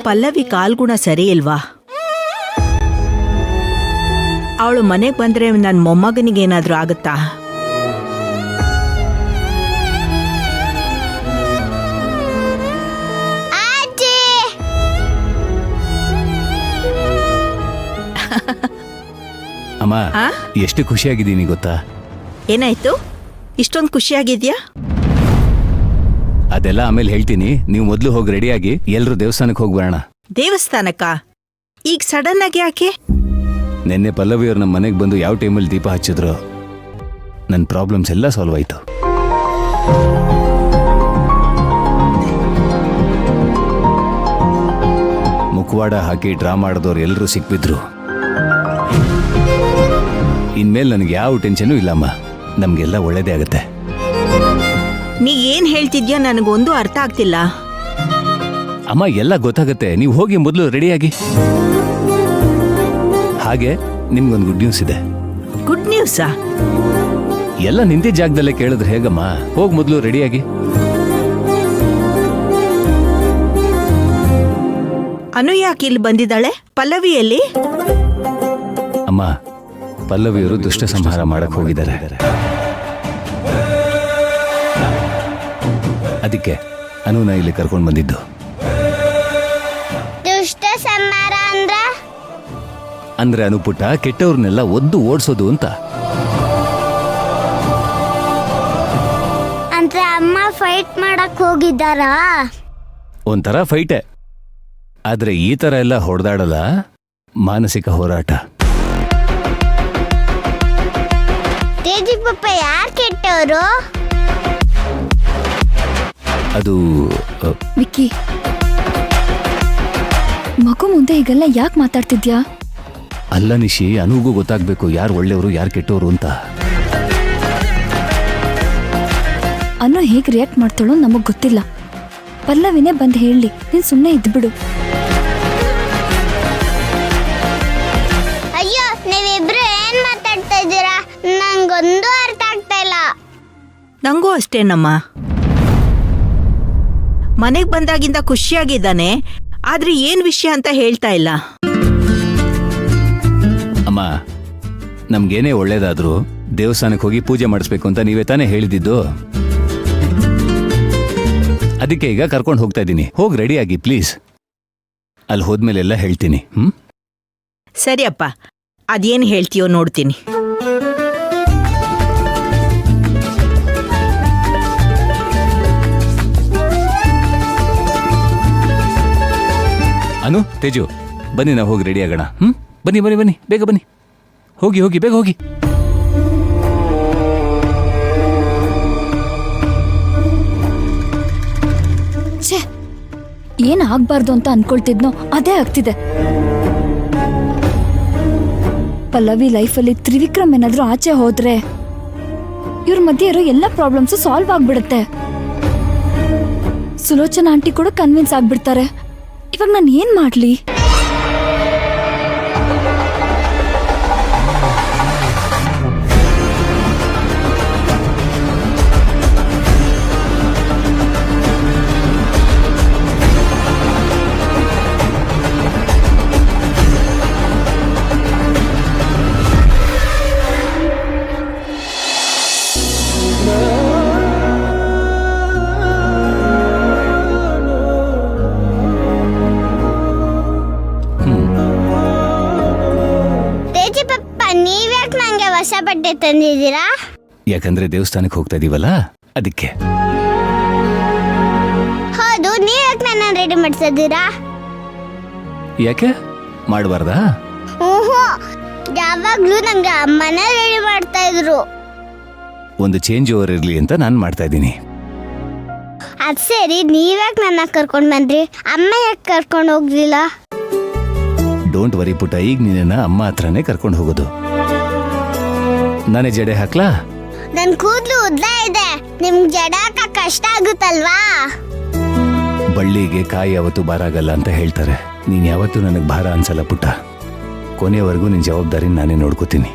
ಪಲ್ಲವಿ ಕಾಲ್ಗುಣ ಸರಿ ಇಲ್ವಾ? ಅವಳು ಮನೆಗೆ ಬಂದ್ರೆ ನನ್ನ ಮೊಮ್ಮಗನಿಗೇನಾದ್ರೂ ಆಗುತ್ತಾ? ಅಮ್ಮ, ಎಷ್ಟು ಖುಷಿಯಾಗಿದ್ದೀನಿ ಗೊತ್ತಾ? ಏನಾಯ್ತು? ಇಷ್ಟೊಂದು ಖುಷಿಯಾಗಿದ್ಯಾ? ಅದೆಲ್ಲ ಆಮೇಲೆ ಹೇಳ್ತೀನಿ. ನೀವು ಮೊದಲು ಹೋಗಿ ರೆಡಿಯಾಗಿ ಎಲ್ಲರೂ ದೇವಸ್ಥಾನಕ್ಕೆ ಹೋಗಿ ಬರೋಣ. ದೇವಸ್ಥಾನಕ್ಕ? ಈಗ ಸಡನ್ ಆಗಿ ಯಾಕೆ? ನಿನ್ನೆ ಪಲ್ಲವಿಯವ್ರು ನಮ್ಮ ಮನೆಗೆ ಬಂದು ಯಾವ ಟೈಮಲ್ಲಿ ದೀಪ ಹಚ್ಚಿದ್ರು, ನನ್ನ ಪ್ರಾಬ್ಲಮ್ಸ್ ಎಲ್ಲ ಸಾಲ್ವ್ ಆಯ್ತು. ಮುಖವಾಡ ಹಾಕಿ ಡ್ರಾ ಮಾಡಿದವ್ರು ಎಲ್ಲರೂ ಸಿಕ್ಬಿದ್ರು. ಇನ್ಮೇಲೆ ನನಗೆ ಯಾವ ಟೆನ್ಷನು ಇಲ್ಲಮ್ಮ. ನಮಗೆಲ್ಲ ಒಳ್ಳೇದೇ ಆಗುತ್ತೆ. ನೀ ಏನ್ ಹೇಳ್ತಿದ್ಯಾ ನನಗೊಂದು ಅರ್ಥ ಆಗ್ತಿಲ್ಲ. ಅಮ್ಮ, ಎಲ್ಲ ಗೊತ್ತಾಗತ್ತೆ. ನೀವು ಹೋಗಿ ಮೊದಲು ರೆಡಿಯಾಗಿ. ಹಾಗೆ ನಿಮ್ಗೊಂದು ಗುಡ್ ನ್ಯೂಸ್ ಇದೆ. ಗುಡ್ ನ್ಯೂಸಾ? ಎಲ್ಲ ನಿಂತಿದ್ದ ಜಾಗದಲ್ಲೇ ಕೇಳಿದ್ರೆ ಹೇಗಮ್ಮ? ಹೋಗಿ ಮೊದಲು ರೆಡಿಯಾಗಿ. ಅನು ಯಾಕೆ ಇಲ್ಲಿ ಬಂದಿದ್ದಾಳೆ? ಪಲ್ಲವಿಯಲ್ಲಿ? ಅಮ್ಮ, ಪಲ್ಲವಿಯವರು ದುಷ್ಟ ಸಂಹಾರ ಮಾಡಕ್ ಹೋಗಿದ್ದಾರೆ. ಅದಕ್ಕೆ ಅನುನ ಇಲ್ಲಿ ಕರ್ಕೊಂಡು ಬಂದಿದ್ದು. ದುಷ್ಟ ಸಂಹಾರ ಅಂದ್ರೆ ಅನುಪುಟ್ಟ ಕೆಟ್ಟವ್ರನ್ನೆಲ್ಲ ಒದ್ದು ಓಡಿಸೋದು ಅಂತ. ಅಂದ್ರೆ ಅಮ್ಮ ಫೈಟ್ ಮಾಡಕ್ ಹೋಗಿದ್ದಾರಾ? ಒಂಥರ ಫೈಟೇ, ಆದ್ರೆ ಈ ತರ ಎಲ್ಲ ಹೊಡೆದಾಡಲ್ಲ, ಮಾನಸಿಕ ಹೋರಾಟ. ತೇಜಿ ಪಪ್ಪ ಯಾರು ಕೆಟ್ಟವರು? ಅದು ವಿಕ್ಕಿ, ಮಗು ಮುಂದೆ ಈಗೆಲ್ಲ ಯಾಕೆ ಮಾತಾಡ್ತಿದ್ಯಾ? ಅಲ್ಲ ನಿಶಿ, ಅನುಗೂ ಗೊತ್ತಾಗ್ಬೇಕು ಯಾರು ಒಳ್ಳೆಯವರು ಯಾರು ಕೆಟ್ಟವರು ಅಂತ. ಅನು ಹೇಗೆ ರಿಯಾಕ್ಟ್ ಮಾಡ್ತಾಳೋ ನಮಗ್ ಗೊತ್ತಿಲ್ಲ. ಪಲ್ಲವಿನೇ ಬಂದು ಹೇಳಿ, ನೀನ್ ಸುಮ್ಮನೆ ಇದ್ಬಿಡು. ಅಯ್ಯೋ, ನೀವಿಬ್ರು ಏನ್ ಮಾತಾಡ್ತಾ ಇದ್ದೀರಾ? ನಂಗೊಂದು ಅರ್ಥ ಆಗ್ತಾ ಇಲ್ಲ. ನಂಗೂ ಅಷ್ಟೇನಮ್ಮ. ಮನೆಗ್ ಬಂದಾಗಿಂದ ಖುಷಿಯಾಗಿದ್ದಾನೆ, ಆದ್ರೆ ಏನ್ ವಿಷಯ ಅಂತ ಹೇಳ್ತಾ ಇಲ್ಲ. ಅಮ್ಮ, ನಮ್ಗೇನೇ ಒಳ್ಳೇದಾದ್ರೂ ದೇವಸ್ಥಾನಕ್ಕೆ ಹೋಗಿ ಪೂಜೆ ಮಾಡಿಸ್ಬೇಕು ಅಂತ ನೀವೇ ತಾನೇ ಹೇಳಿದ್ದು. ಅದಕ್ಕೆ ಈಗ ಕರ್ಕೊಂಡು ಹೋಗ್ತಾ ಇದ್ದೀನಿ. ಹೋಗಿ ರೆಡಿಯಾಗಿ ಪ್ಲೀಸ್. ಅಲ್ಲಿ ಹೋದ್ಮೇಲೆಲ್ಲ ಹೇಳ್ತೀನಿ. ಸರಿ ಅಪ್ಪ, ಅದೇನ್ ಹೇಳ್ತೀಯೋ ನೋಡ್ತೀನಿ. ಅನು, ತೇಜು, ಬನ್ನಿ, ನಾವು ಹೋಗಿ ರೆಡಿ ಆಗೋಣ. ಬನ್ನಿ ಬನ್ನಿ ಬನ್ನಿ, ಬೇಗ ಬನ್ನಿ. ಹೋಗಿ ಹೋಗಿ, ಬೇಗ ಹೋಗಿ. ಛೇ, ಏನ್ ಆಗ್ಬಾರ್ದು ಅಂತ ಅನ್ಕೊಳ್ತಿದ್ನೋ ಅದೇ ಆಗ್ತಿದೆ. ಪಲ್ಲವಿ ಲೈಫಲ್ಲಿ ತ್ರಿವಿಕ್ರಮ್ ಏನಾದ್ರೂ ಆಚೆ ಹೋದ್ರೆ ಇವ್ರ ಮಧ್ಯೆ ಇರೋ ಎಲ್ಲ ಪ್ರಾಬ್ಲಮ್ಸ್ ಸಾಲ್ವ್ ಆಗ್ಬಿಡುತ್ತೆ. ಸುಲೋಚನಾ ಆಂಟಿ ಕೂಡ ಕನ್ವಿನ್ಸ್ ಆಗ್ಬಿಡ್ತಾರೆ. ಇವಾಗ ನಾನು ಏನ್ ಮಾಡ್ಲಿ? ಹೊಸ ಬಟ್ಟೆ ತಂದಿದ್ದೀರಾ? ಯಾಕಂದ್ರೆ ದೇವಸ್ಥಾನಕ್ಕೆ ಹೋಗ್ತಾ ಇದೀವಲ್ಲ, ಅದಕ್ಕೆ. ಹೌದು, ನೀವ್ಯಾಕೆ ನನ್ನ ರೆಡಿ ಮಾಡ್ತಿದ್ದೀರಾ? ಯಾಕೆ ಮಾಡಬಾರ್ದಾ? ಯಾವಾಗ್ಲೂ ನಂಗೆ ಅಮ್ಮನೇ ರೆಡಿ ಮಾಡ್ತಾ ಇದ್ರು. ಒಂದು ಚೇಂಜ್ ಓವರ್ ಇರ್ಲಿ ಅಂತ ನಾನು ಮಾಡ್ತಾ ಇದ್ದೀನಿ. ಅದ್ ಸರಿ, ನೀವ್ಯಾಕೆ ನನ್ನ ಕರ್ಕೊಂಡ್ ಬಂದ್ರಿ? ಅಮ್ಮ ಯಾಕೆ ಕರ್ಕೊಂಡು ಹೋಗ್ಲಿಲ್ಲ? ಡೋಂಟ್ ವರಿ ಪುಟ್ಟ, ಈಗ ನಿನ್ನ ಅಮ್ಮ ಹತ್ರನೇ ಕರ್ಕೊಂಡು ಹೋಗೋದು. ನಾನೇ ಜಡೆ ಹಾಕ್ಲಾ? ನನ್ ಕೂದ್ಲು ಉದ್ದ ಇದೆ, ನಿಮ್ ಜಡ ಹಾಕಕ್ ಕಷ್ಟ ಆಗುತ್ತಲ್ವಾ? ಬಳ್ಳಿಗೆ ಕಾಯಿ ಯಾವತ್ತೂ ಭಾರ ಆಗಲ್ಲ ಅಂತ ಹೇಳ್ತಾರೆ. ನೀನ್ ಯಾವತ್ತೂ ನನಗೆ ಭಾರ ಅನ್ಸಲ್ಲ ಪುಟ್ಟ. ಕೊನೆಯವರೆಗೂ ನಿನ್ ಜವಾಬ್ದಾರಿ ನಾನೇ ನೋಡ್ಕೋತೀನಿ.